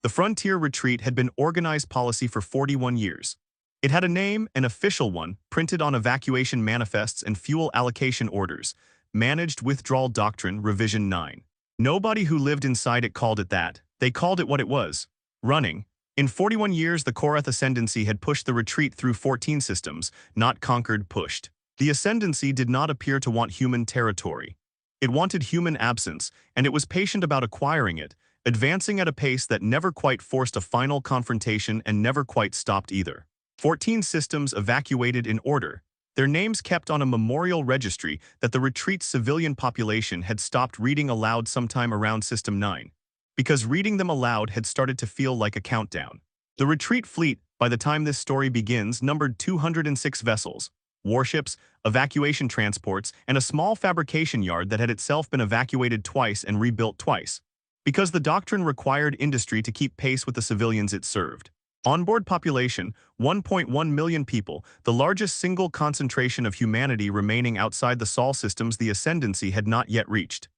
The frontier retreat had been organized policy for 41 years. It had a name, an official one, printed on evacuation manifests and fuel allocation orders, Managed Withdrawal Doctrine Revision 9. Nobody who lived inside it called it that. They called it what it was: running. In 41 years, the Korath Ascendancy had pushed the retreat through 14 systems, not conquered, pushed. The Ascendancy did not appear to want human territory. It wanted human absence, and it was patient about acquiring it, advancing at a pace that never quite forced a final confrontation and never quite stopped either. 14 systems evacuated in order, their names kept on a memorial registry that the retreat's civilian population had stopped reading aloud sometime around System 9, because reading them aloud had started to feel like a countdown. The retreat fleet, by the time this story begins, numbered 206 vessels, warships, evacuation transports, and a small fabrication yard that had itself been evacuated twice and rebuilt twice, because the doctrine required industry to keep pace with the civilians it served. Onboard population, 1.1 million people, the largest single concentration of humanity remaining outside the Sol systems the Ascendancy had not yet reached.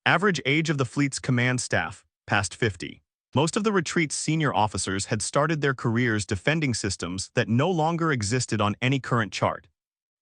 Average age of the fleet's command staff, past 50. Most of the retreat's senior officers had started their careers defending systems that no longer existed on any current chart.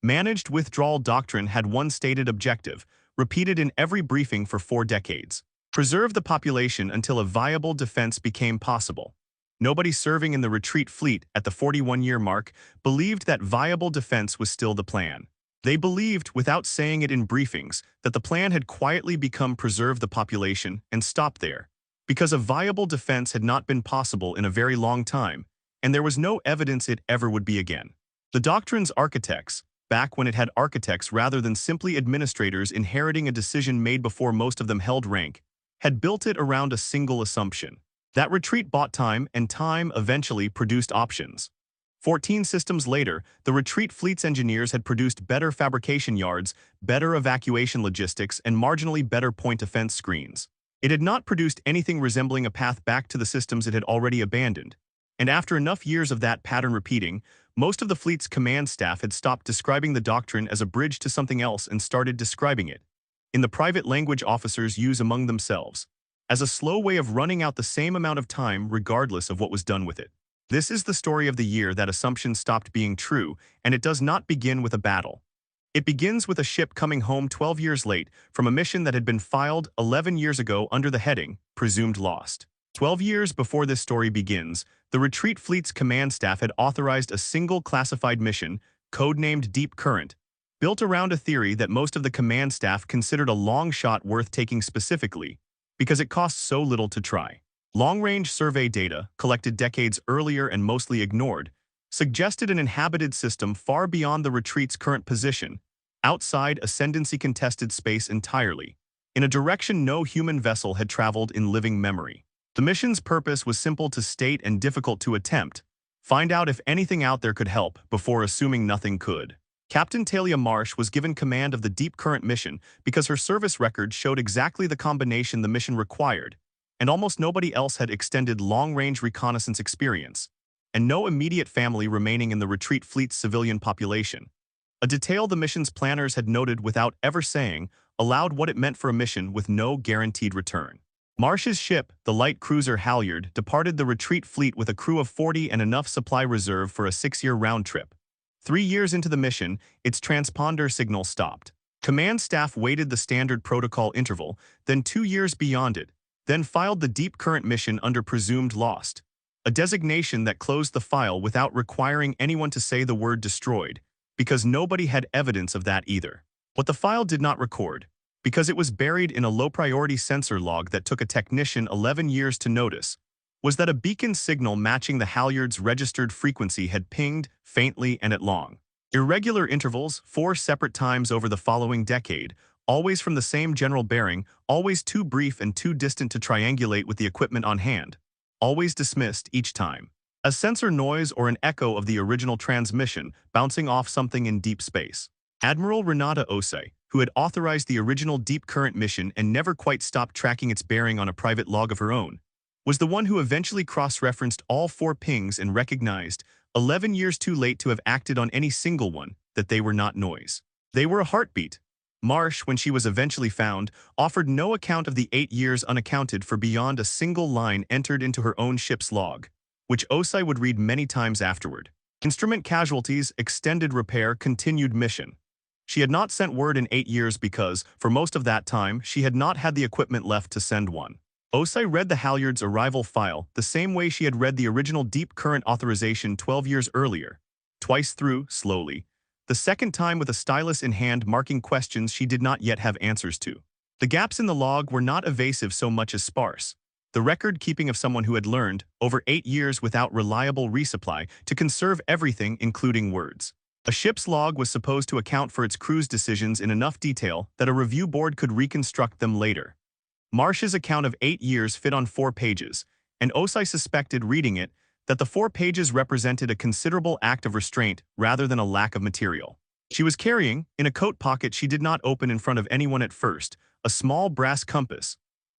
Managed Withdrawal Doctrine had one stated objective, repeated in every briefing for 4 decades: preserve the population until a viable defense became possible. Nobody serving in the retreat fleet at the 41-year mark believed that viable defense was still the plan. They believed, without saying it in briefings, that the plan had quietly become preserve the population and stop there, because a viable defense had not been possible in a very long time, and there was no evidence it ever would be again. The doctrine's architects, back when it had architects rather than simply administrators inheriting a decision made before most of them held rank, had built it around a single assumption. That retreat bought time, and time eventually produced options. 14 systems later, the retreat fleet's engineers had produced better fabrication yards, better evacuation logistics, and marginally better point-defense screens. It had not produced anything resembling a path back to the systems it had already abandoned. And after enough years of that pattern repeating, most of the fleet's command staff had stopped describing the doctrine as a bridge to something else and started describing it, in the private language officers use among themselves, as a slow way of running out the same amount of time regardless of what was done with it. This is the story of the year that assumption stopped being true, and it does not begin with a battle. It begins with a ship coming home 12 years late from a mission that had been filed 11 years ago under the heading, Presumed Lost. 12 years before this story begins, the retreat fleet's command staff had authorized a single classified mission, codenamed Deep Current, built around a theory that most of the command staff considered a long shot worth taking specifically, because it costs so little to try. Long-range survey data, collected decades earlier and mostly ignored, suggested an inhabited system far beyond the retreat's current position, outside Ascendancy-contested space entirely, in a direction no human vessel had traveled in living memory. The mission's purpose was simple to state and difficult to attempt: find out if anything out there could help before assuming nothing could. Captain Talia Marsh was given command of the Deep Current mission because her service record showed exactly the combination the mission required, and almost nobody else had extended long-range reconnaissance experience, and no immediate family remaining in the retreat fleet's civilian population. A detail the mission's planners had noted without ever saying allowed what it meant for a mission with no guaranteed return. Marsh's ship, the light cruiser Halyard, departed the retreat fleet with a crew of 40 and enough supply reserve for a 6-year round trip. 3 years into the mission, its transponder signal stopped. Command staff waited the standard protocol interval, then 2 years beyond it, then filed the Deep Current mission under Presumed Lost, a designation that closed the file without requiring anyone to say the word destroyed, because nobody had evidence of that either. What the file did not record, because it was buried in a low-priority sensor log that took a technician 11 years to notice, was that a beacon signal matching the Halyard's registered frequency had pinged, faintly and at long, irregular intervals, 4 separate times over the following decade, always from the same general bearing, always too brief and too distant to triangulate with the equipment on hand, always dismissed each time. A sensor noise or an echo of the original transmission bouncing off something in deep space. Admiral Renata Osei, who had authorized the original Deep Current mission and never quite stopped tracking its bearing on a private log of her own, was the one who eventually cross-referenced all 4 pings and recognized, 11 years too late to have acted on any single one, that they were not noise. They were a heartbeat. Marsh, when she was eventually found, offered no account of the 8 years unaccounted for beyond a single line entered into her own ship's log, which Osai would read many times afterward. Instrument casualties, extended repair, continued mission. She had not sent word in 8 years because, for most of that time, she had not had the equipment left to send one. Osai read the halyard's arrival file the same way she had read the original deep current authorization 12 years earlier, twice through, slowly, the second time with a stylus in hand marking questions she did not yet have answers to. The gaps in the log were not evasive so much as sparse. The record-keeping of someone who had learned, over 8 years without reliable resupply, to conserve everything including words. A ship's log was supposed to account for its crew's decisions in enough detail that a review board could reconstruct them later. Marsh's account of 8 years fit on 4 pages, and Osai suspected, reading it, that the 4 pages represented a considerable act of restraint rather than a lack of material. She was carrying, in a coat pocket she did not open in front of anyone at first, a small brass compass,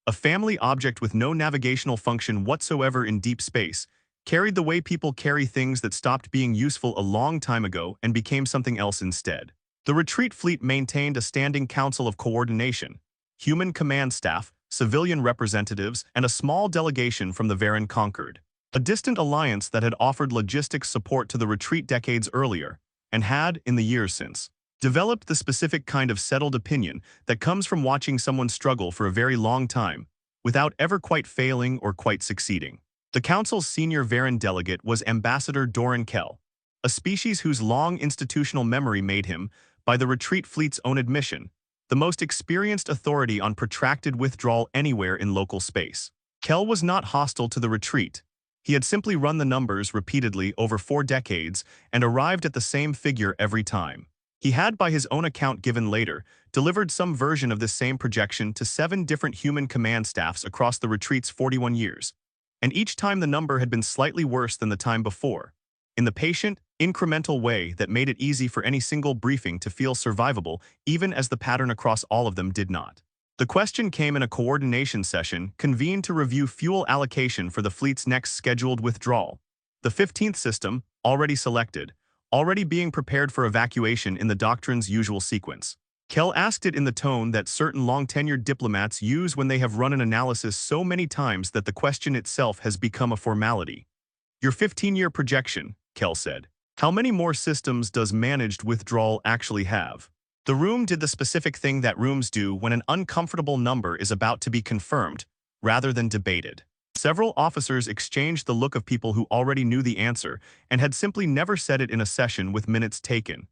a family object with no navigational function whatsoever in deep space, carried the way people carry things that stopped being useful a long time ago and became something else instead. The retreat fleet maintained a standing council of coordination, human command staff, civilian representatives, and a small delegation from the Varen Conquered, a distant alliance that had offered logistics support to the retreat decades earlier, and had, in the years since, developed the specific kind of settled opinion that comes from watching someone struggle for a very long time, without ever quite failing or quite succeeding. The Council's senior Varen delegate was Ambassador Doran Kell, a species whose long institutional memory made him, by the retreat fleet's own admission, the most experienced authority on protracted withdrawal anywhere in local space. Kell was not hostile to the retreat. He had simply run the numbers repeatedly over 4 decades and arrived at the same figure every time. He had, by his own account given later, delivered some version of this same projection to 7 different human command staffs across the retreat's 41 years, and each time the number had been slightly worse than the time before, in the patient, incremental way that made it easy for any single briefing to feel survivable, even as the pattern across all of them did not. The question came in a coordination session convened to review fuel allocation for the fleet's next scheduled withdrawal. The 15th system, already selected, already being prepared for evacuation in the doctrine's usual sequence. Kell asked it in the tone that certain long-tenured diplomats use when they have run an analysis so many times that the question itself has become a formality. Your 15-year projection, Kell said. How many more systems does managed withdrawal actually have? The room did the specific thing that rooms do when an uncomfortable number is about to be confirmed, rather than debated. Several officers exchanged the look of people who already knew the answer and had simply never said it in a session with minutes taken.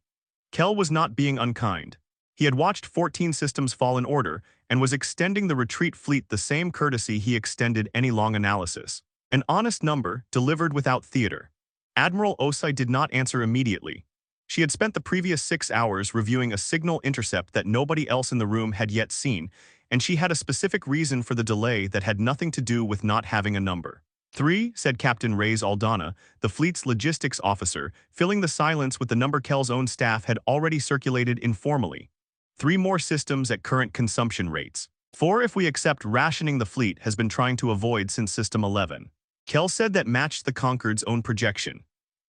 Kell was not being unkind. He had watched 14 systems fall in order and was extending the retreat fleet the same courtesy he extended any long analysis. An honest number, delivered without theater. Admiral Osai did not answer immediately. She had spent the previous 6 hours reviewing a signal intercept that nobody else in the room had yet seen, and she had a specific reason for the delay that had nothing to do with not having a number. 3, said Captain Reyes Aldana, the fleet's logistics officer, filling the silence with the number Kell's own staff had already circulated informally. 3 more systems at current consumption rates. 4 if we accept rationing the fleet has been trying to avoid since System 11. Kell said that matched the Conquered's own projection.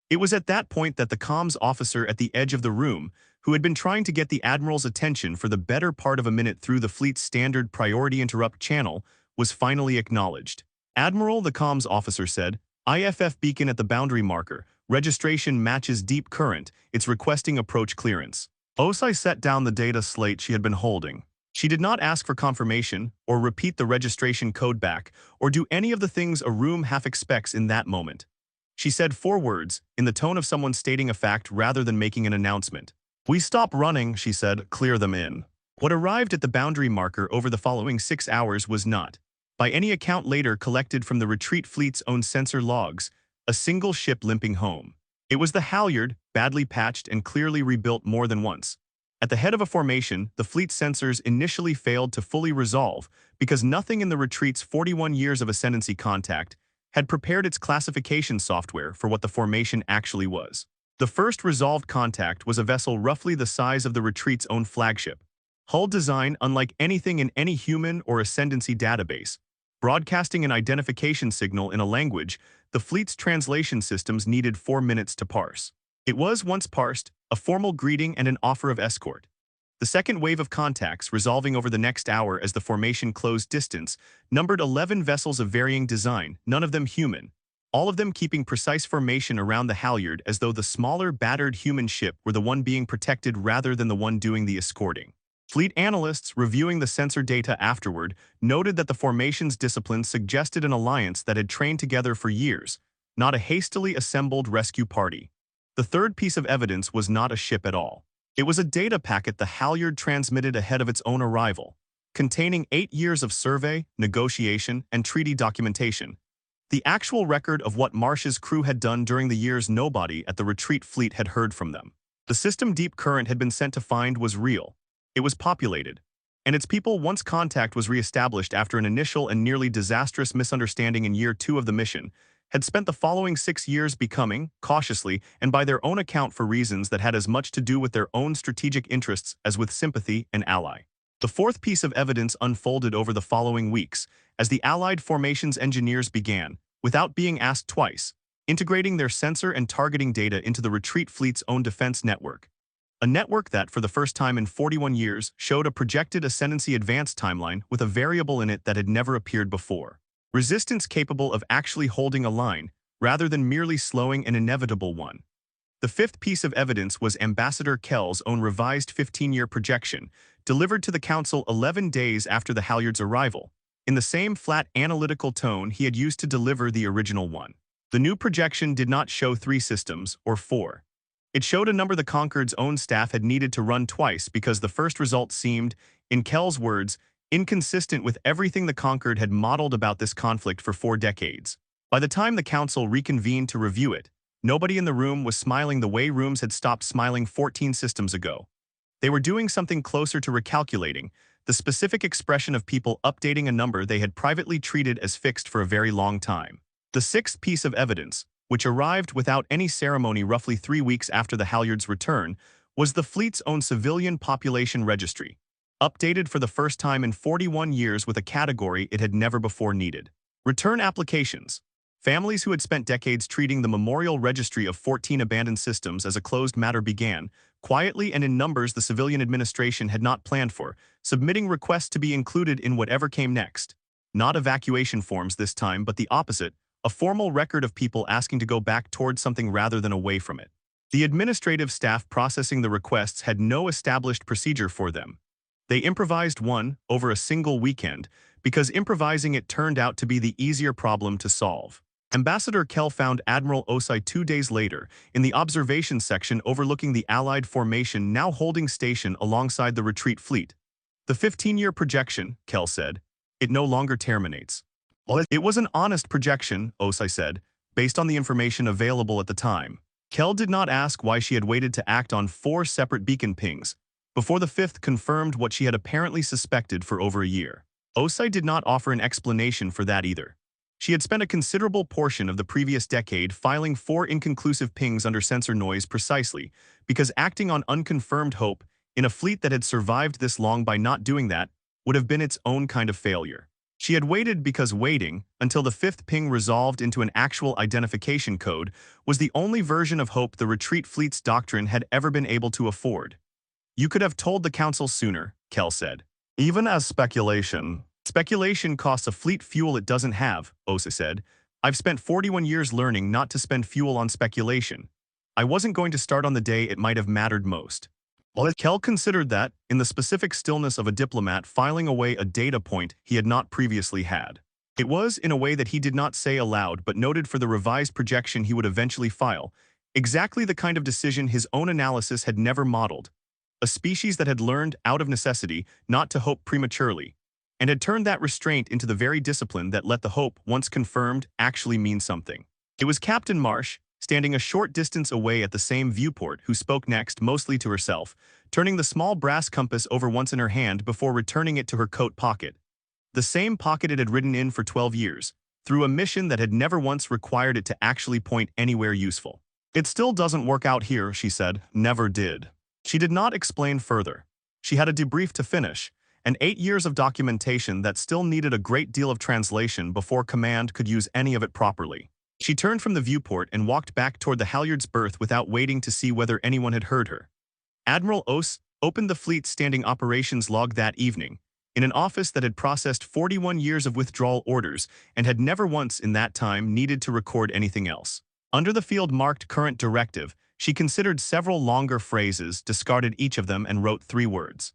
It was at that point that the comms officer at the edge of the room, who had been trying to get the Admiral's attention for the better part of a minute through the fleet's standard priority interrupt channel, was finally acknowledged. Admiral, the comms officer said, IFF beacon at the boundary marker, registration matches deep current, it's requesting approach clearance. Osai set down the data slate she had been holding. She did not ask for confirmation, or repeat the registration code back, or do any of the things a room half expects in that moment. She said 4 words, in the tone of someone stating a fact rather than making an announcement. We stop running, she said, clear them in. What arrived at the boundary marker over the following 6 hours was not, by any account later collected from the retreat fleet's own sensor logs, a single ship limping home. It was the halyard, badly patched and clearly rebuilt more than once. At the head of a formation, the fleet's sensors initially failed to fully resolve because nothing in the retreat's 41 years of ascendancy contact had prepared its classification software for what the formation actually was. The first resolved contact was a vessel roughly the size of the retreat's own flagship. Hull design unlike anything in any human or ascendancy database. Broadcasting an identification signal in a language the fleet's translation systems needed 4 minutes to parse. It was, once parsed, a formal greeting and an offer of escort. The second wave of contacts, resolving over the next hour as the formation closed distance, numbered 11 vessels of varying design, none of them human, all of them keeping precise formation around the halyard as though the smaller, battered human ship were the one being protected rather than the one doing the escorting. Fleet analysts, reviewing the sensor data afterward, noted that the formation's discipline suggested an alliance that had trained together for years, not a hastily assembled rescue party. The third piece of evidence was not a ship at all. It was a data packet the halyard transmitted ahead of its own arrival, containing 8 years of survey, negotiation, and treaty documentation. The actual record of what Marsh's crew had done during the years nobody at the retreat fleet had heard from them. The system Deep Current had been sent to find was real. It was populated, and its people, once contact was re-established after an initial and nearly disastrous misunderstanding in year 2 of the mission, had spent the following 6 years becoming, cautiously and by their own account for reasons that had as much to do with their own strategic interests as with sympathy, an ally. The fourth piece of evidence unfolded over the following weeks, as the Allied formations engineers began, without being asked twice, integrating their sensor and targeting data into the retreat fleet's own defense network. A network that, for the first time in 41 years, showed a projected ascendancy advance timeline with a variable in it that had never appeared before. Resistance capable of actually holding a line, rather than merely slowing an inevitable one. The fifth piece of evidence was Ambassador Kell's own revised 15-year projection, delivered to the Council 11 days after the halyard's arrival, in the same flat analytical tone he had used to deliver the original one. The new projection did not show 3 systems, or 4. It showed a number the Concord's own staff had needed to run twice because the first result seemed, in Kell's words, inconsistent with everything the Concord had modeled about this conflict for 4 decades. By the time the Council reconvened to review it, nobody in the room was smiling the way rooms had stopped smiling 14 systems ago. They were doing something closer to recalculating, the specific expression of people updating a number they had privately treated as fixed for a very long time. The sixth piece of evidence, which arrived without any ceremony roughly 3 weeks after the halyard's return, was the fleet's own civilian population registry, updated for the first time in 41 years with a category it had never before needed. Return applications. Families who had spent decades treating the memorial registry of 14 abandoned systems as a closed matter began, quietly and in numbers the civilian administration had not planned for, submitting requests to be included in whatever came next. Not evacuation forms this time, but the opposite, a formal record of people asking to go back towards something rather than away from it. The administrative staff processing the requests had no established procedure for them. They improvised one over a single weekend because improvising it turned out to be the easier problem to solve. Ambassador Kell found Admiral Osai 2 days later in the observation section overlooking the Allied formation now holding station alongside the retreat fleet. The 15-year projection, Kell said, it no longer terminates. It was an honest projection, Osai said, based on the information available at the time. Kell did not ask why she had waited to act on 4 separate beacon pings before the 5th confirmed what she had apparently suspected for over a year. Osai did not offer an explanation for that either. She had spent a considerable portion of the previous decade filing 4 inconclusive pings under sensor noise precisely because acting on unconfirmed hope in a fleet that had survived this long by not doing that would have been its own kind of failure. She had waited because waiting until the 5th ping resolved into an actual identification code was the only version of hope the retreat fleet's doctrine had ever been able to afford. You could have told the Council sooner, Kell said. Even as speculation. Speculation costs a fleet fuel it doesn't have, Osai said. I've spent 41 years learning not to spend fuel on speculation. I wasn't going to start on the day it might have mattered most. Kell considered that, in the specific stillness of a diplomat filing away a data point he had not previously had. It was, in a way that he did not say aloud but noted for the revised projection he would eventually file, exactly the kind of decision his own analysis had never modeled. A species that had learned, out of necessity, not to hope prematurely, and had turned that restraint into the very discipline that let the hope, once confirmed, actually mean something. It was Captain Marsh, standing a short distance away at the same viewport, who spoke next, mostly to herself, turning the small brass compass over once in her hand before returning it to her coat pocket. The same pocket it had ridden in for 12 years, through a mission that had never once required it to actually point anywhere useful. It still doesn't work out here, she said. Never did. She did not explain further. She had a debrief to finish, and 8 years of documentation that still needed a great deal of translation before command could use any of it properly. She turned from the viewport and walked back toward the halyard's berth without waiting to see whether anyone had heard her. Admiral opened the fleet's standing operations log that evening, in an office that had processed 41 years of withdrawal orders and had never once in that time needed to record anything else. Under the field marked Current Directive, she considered several longer phrases, discarded each of them and wrote 3 words.